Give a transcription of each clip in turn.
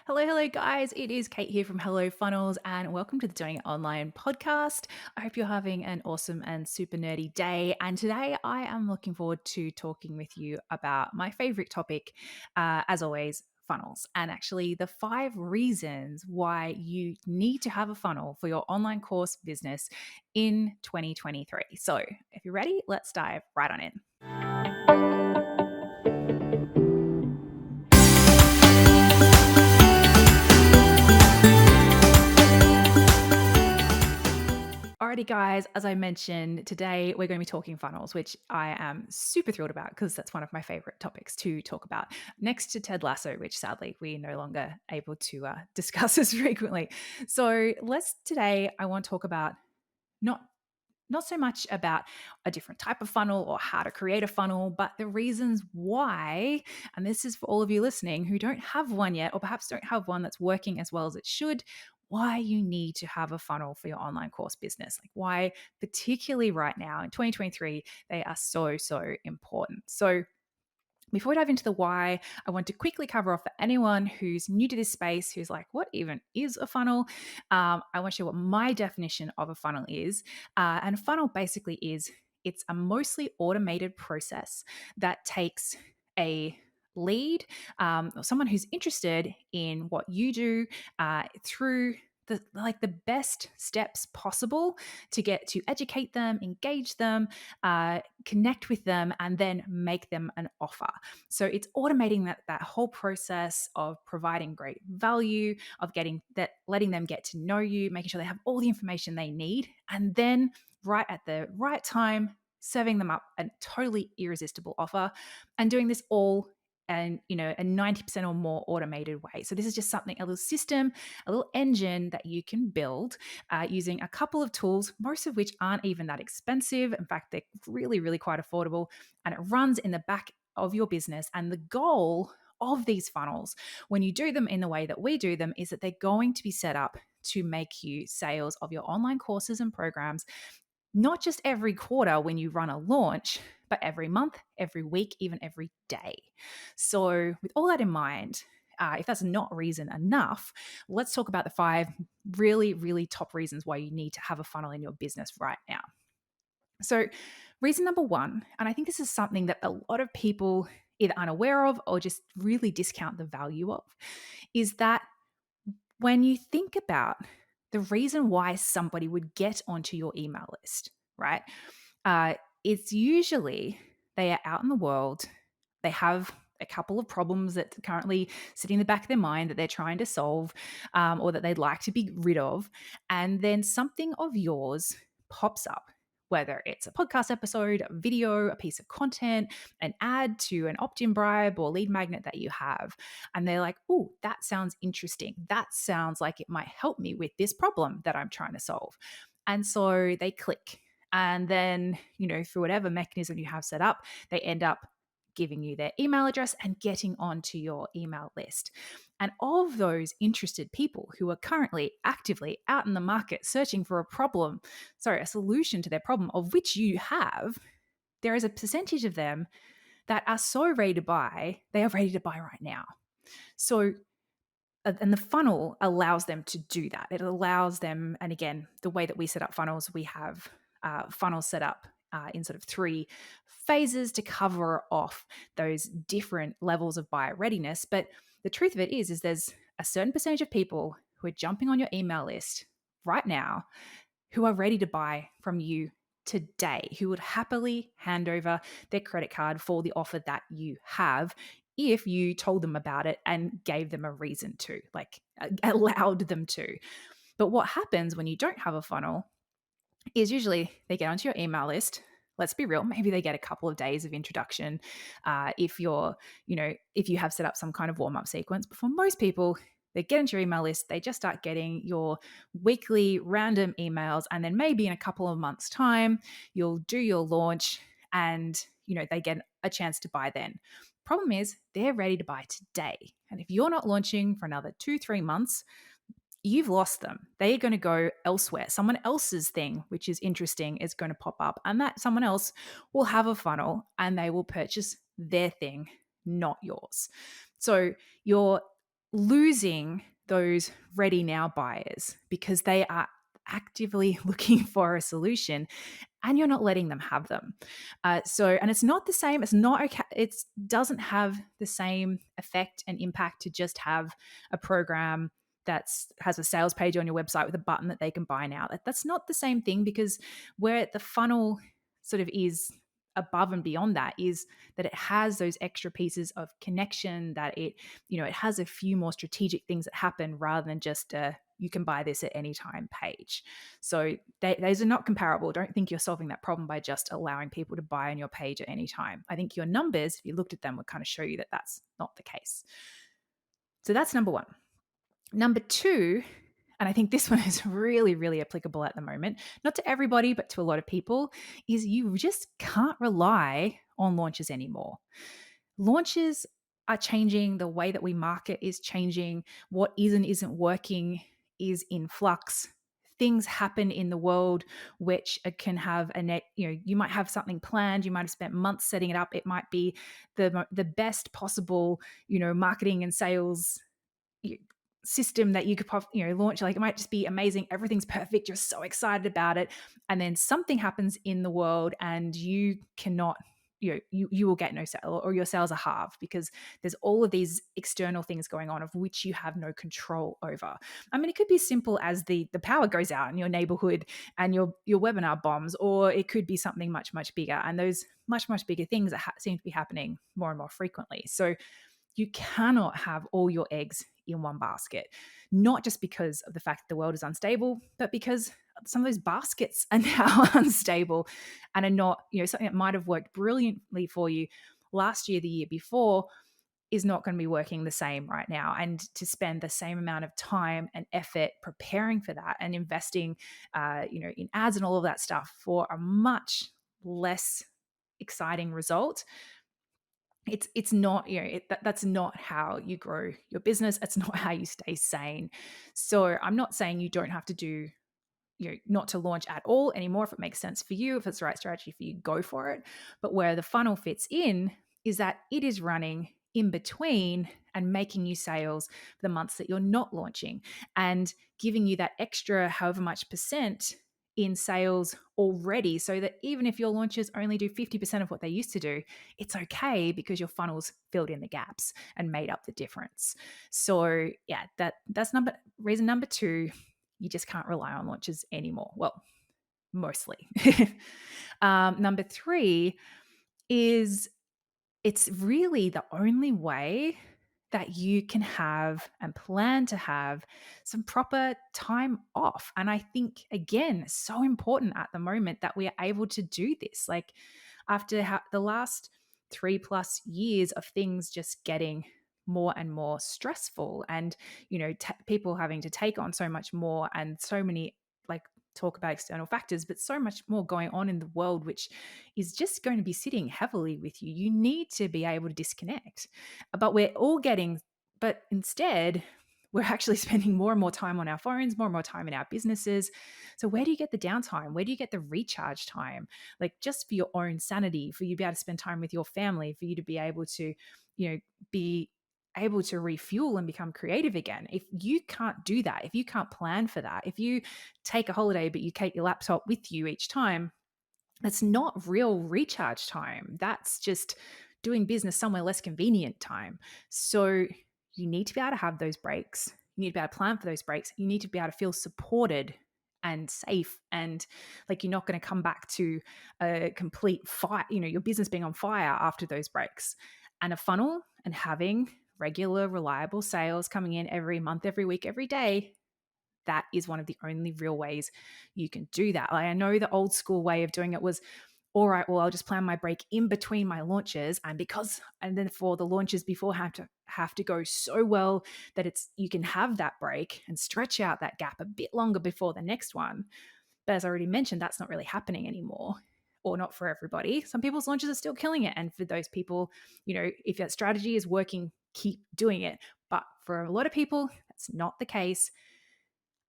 Hello, hello, guys. It is Kate here from Hello Funnels, and welcome to the Doing It Online podcast. I hope you're having an awesome and super nerdy day. And today I am looking forward to talking with you about my favorite topic, as always, funnels. And actually, the 5 reasons why you need to have a funnel for your online course business in 2023. So, if you're ready, let's dive right on in. Alrighty, guys, as I mentioned, today we're going to be talking funnels, which I am super thrilled about because that's one of my favorite topics to talk about, next to Ted Lasso, which sadly we're no longer able to discuss as frequently. So today I want to talk about not not so much about a different type of funnel or how to create a funnel, but the reasons why, and this is for all of you listening who don't have one yet, or perhaps don't have one that's working as well as it should, why you need to have a funnel for your online course business. Like why, particularly right now in 2023, they are so important. So before we dive into the why, I want to quickly cover off for anyone who's new to this space, who's like, what even is a funnel? I want to share what my definition of a funnel is. And a funnel basically is it's a mostly automated process that takes a lead, or someone who's interested in what you do through the best steps possible to get to educate them, engage them, connect with them, and then make them an offer. So it's automating that whole process of providing great value, of letting them get to know you, making sure they have all the information they need, and then right at the right time, serving them up a totally irresistible offer, and doing this all and a 90% or more automated way. So this is just a little system, a little engine that you can build using a couple of tools, most of which aren't even that expensive. In fact, they're really quite affordable, and it runs in the back of your business. And the goal of these funnels, when you do them in the way that we do them, is that they're going to be set up to make you sales of your online courses and programs, not just every quarter when you run a launch, but every month, every week, even every day. So, with all that in mind, if that's not reason enough, let's talk about the 5 really top reasons why you need to have a funnel in your business right now. So, reason number one, and I think this is something that a lot of people either aren't aware of or just really discount the value of, is that when you think about the reason why somebody would get onto your email list, right? Uh, it's usually they are out in the world, they have a couple of problems that currently sit in the back of their mind that they're trying to solve, or that they'd like to be rid of. And then something of yours pops up, whether it's a podcast episode, a video, a piece of content, an ad to an opt in bribe or lead magnet that you have. And they're like, oh, that sounds interesting. That sounds like it might help me with this problem that I'm trying to solve. And so they click. And then, through whatever mechanism you have set up, they end up giving you their email address and getting onto your email list. And of those interested people who are currently actively out in the market searching for a solution to their problem, of which you have, there is a percentage of them that are so ready to buy, they are ready to buy right now. So, and the funnel allows them to do that. It allows them, and again, the way that we set up funnels, we have funnels set up in sort of 3 phases to cover off those different levels of buyer readiness. But the truth of it is there's a certain percentage of people who are jumping on your email list right now who are ready to buy from you today, who would happily hand over their credit card for the offer that you have if you told them about it and gave them a reason to, allowed them to. But what happens when you don't have a funnel is usually they get onto your email list. Let's be real, maybe they get a couple of days of introduction if if you have set up some kind of warm-up sequence. But for most people, they get into your email list, they just start getting your weekly random emails, and then maybe in a couple of months' time, you'll do your launch and they get a chance to buy then. Problem is, they're ready to buy today. And if you're not launching for another 2-3 months, you've lost them. They're going to go elsewhere. Someone else's thing, which is interesting, is going to pop up, and that someone else will have a funnel and they will purchase their thing, not yours. So losing those ready now buyers because they are actively looking for a solution and you're not letting them have them. And it's not the same. It's not okay. It doesn't have the same effect and impact to just have a program that has a sales page on your website with a button that they can buy now. That's not the same thing, because where the funnel sort of is above and beyond that is that it has those extra pieces of connection, that it has a few more strategic things that happen rather than just you can buy this at any time page. So those are not comparable. Don't think you're solving that problem by just allowing people to buy on your page at any time. I think your numbers, if you looked at them, would kind of show you that that's not the case. So that's number one. Number two, and I think this one is really, really applicable at the moment, not to everybody, but to a lot of people, is you just can't rely on launches anymore. Launches are changing. The way that we market is changing. What isn't working is in flux. Things happen in the world which can have you might have something planned. You might have spent months setting it up. It might be the best possible, marketing and sales system that you could launch. Like, it might just be amazing, everything's perfect, you're so excited about it, and then something happens in the world and you cannot, you will get no sale, or your sales are halved because there's all of these external things going on of which you have no control over. I mean, it could be simple as the power goes out in your neighborhood and your webinar bombs, or it could be something much, much bigger, and those much, much bigger things that seem to be happening more and more frequently. So you cannot have all your eggs in one basket, not just because of the fact that the world is unstable, but because some of those baskets are now unstable and are not, something that might have worked brilliantly for you last year, the year before, is not going to be working the same right now. And to spend the same amount of time and effort preparing for that and investing, in ads and all of that stuff for a much less exciting result, it's not, that's not how you grow your business. It's not how you stay sane. So I'm not saying you don't have to do, not to launch at all anymore. If it makes sense for you, if it's the right strategy for you, go for it. But where the funnel fits in is that it is running in between and making you sales for the months that you're not launching, and giving you that extra however much percent in sales already, so that even if your launches only do 50% of what they used to do, it's okay because your funnel's filled in the gaps and made up the difference. So yeah, that's reason number two. You just can't rely on launches anymore. Well, mostly. Number three is, it's really the only way that you can have and plan to have some proper time off. And I think, again, so important at the moment that we are able to do this. Like, after the last 3+ years of things just getting more and more stressful, and people having to take on so much more, and so many, like, talk about external factors, but so much more going on in the world, which is just going to be sitting heavily with you. You need to be able to disconnect. But instead, we're actually spending more and more time on our phones, more and more time in our businesses. So where do you get the downtime? Where do you get the recharge time? Like, just for your own sanity, for you to be able to spend time with your family, for you to be able to, be able to refuel and become creative again. If you can't do that, if you can't plan for that, if you take a holiday but you take your laptop with you each time, that's not real recharge time. That's just doing business somewhere less convenient time. So you need to be able to have those breaks. You need to be able to plan for those breaks. You need to be able to feel supported and safe, and like you're not going to come back to a complete fire, your business being on fire after those breaks. And a funnel and having regular, reliable sales coming in every month, every week, every day, that is one of the only real ways you can do that. Like, I know the old school way of doing it was, all right, well, I'll just plan my break in between my launches, and then for the launches before have to go so well that you can have that break and stretch out that gap a bit longer before the next one. But as I already mentioned, that's not really happening anymore, or not for everybody. Some people's launches are still killing it, and for those people, if that strategy is working, keep doing it. But for a lot of people, that's not the case.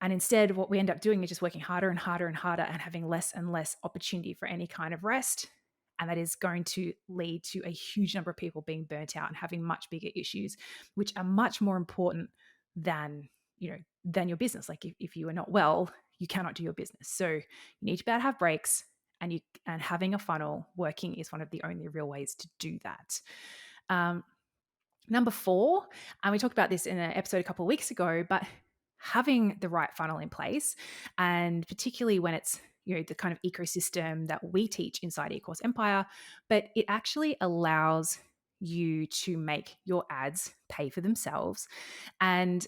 And instead, what we end up doing is just working harder and harder and harder, and having less and less opportunity for any kind of rest. And that is going to lead to a huge number of people being burnt out and having much bigger issues, which are much more important than, than your business. Like if you are not well, you cannot do your business. So you need to be able to have breaks, and having a funnel working is one of the only real ways to do that. Number 4, and we talked about this in an episode a couple of weeks ago, but having the right funnel in place, and particularly when it's the kind of ecosystem that we teach inside eCourse Empire, but it actually allows you to make your ads pay for themselves, and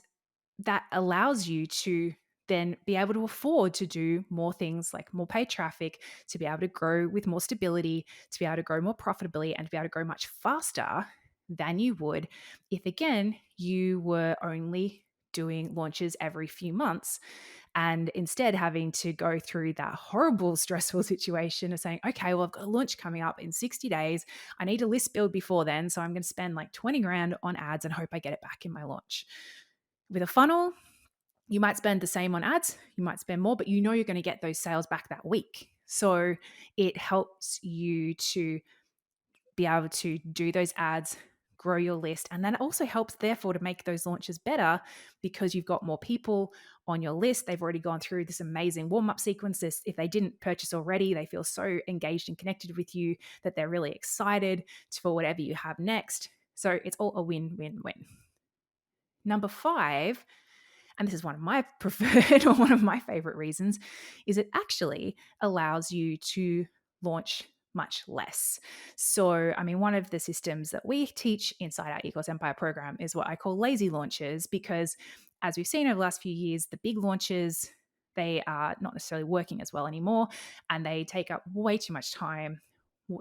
that allows you to then be able to afford to do more things like more paid traffic, to be able to grow with more stability, to be able to grow more profitably, and to be able to grow much faster than you would if, again, you were only doing launches every few months and instead having to go through that horrible, stressful situation of saying, okay, well, I've got a launch coming up in 60 days. I need a list build before then. So I'm going to spend like 20 grand on ads and hope I get it back in my launch. With a funnel, you might spend the same on ads, you might spend more, but you're going to get those sales back that week. So it helps you to be able to do those ads, grow your list, and then it also helps therefore to make those launches better because you've got more people on your list. They've already gone through this amazing warm-up sequence. If they didn't purchase already, they feel so engaged and connected with you that they're really excited for whatever you have next. So it's all a win-win-win. Number 5, and this is one of my preferred or one of my favorite reasons, is it actually allows you to launch much less. So, one of the systems that we teach inside our eCourse Empire program is what I call lazy launches, because as we've seen over the last few years, the big launches, they are not necessarily working as well anymore, and they take up way too much time.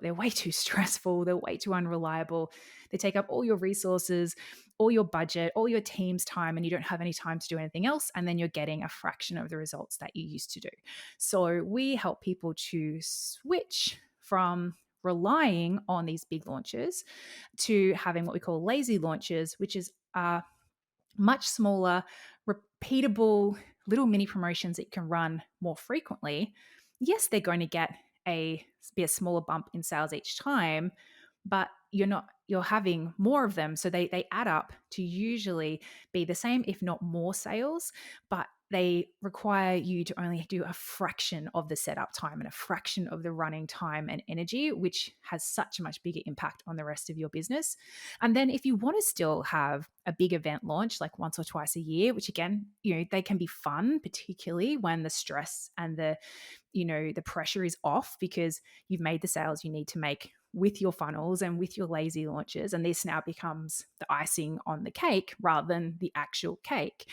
They're way too stressful. They're way too unreliable. They take up all your resources, all your budget, all your team's time, and you don't have any time to do anything else. And then you're getting a fraction of the results that you used to do. So we help people to switch from relying on these big launches to having what we call lazy launches, which is much smaller, repeatable little mini promotions that you can run more frequently. Yes, they're going to be a smaller bump in sales each time, but you're having more of them. So they add up to usually be the same, if not more sales, but they require you to only do a fraction of the setup time and a fraction of the running time and energy, which has such a much bigger impact on the rest of your business. And then if you want to still have a big event launch, like once or twice a year, which again, they can be fun, particularly when the stress and the pressure is off because you've made the sales you need to make with your funnels and with your lazy launches, and this now becomes the icing on the cake rather than the actual cake.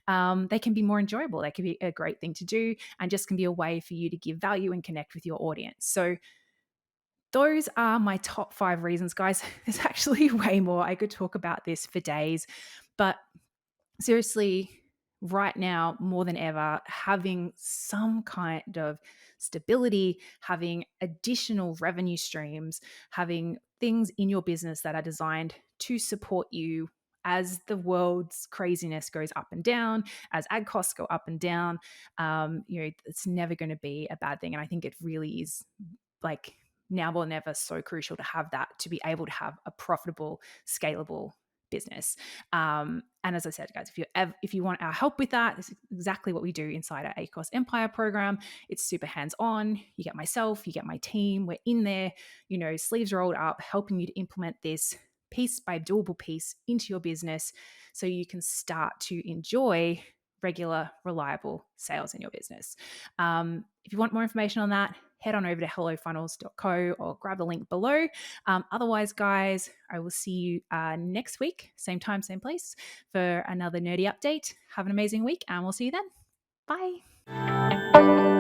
They can be more enjoyable. They can be a great thing to do and just can be a way for you to give value and connect with your audience. So those are my top 5 reasons, guys. There's actually way more. I could talk about this for days, but seriously, right now, more than ever, having some kind of stability, having additional revenue streams, having things in your business that are designed to support you as the world's craziness goes up and down, as ad costs go up and down, it's never going to be a bad thing. And I think it really is like now or never so crucial to have that, to be able to have a profitable, scalable business. And as I said, guys, if you want our help with that, this is exactly what we do inside our eCourse Empire program. It's super hands-on. You get myself, you get my team. We're in there, sleeves rolled up, helping you to implement this piece by doable piece into your business so you can start to enjoy regular, reliable sales in your business. If you want more information on that, head on over to hellofunnels.co or grab the link below. Otherwise, guys, I will see you next week, same time, same place, for another nerdy update. Have an amazing week, and we'll see you then. Bye.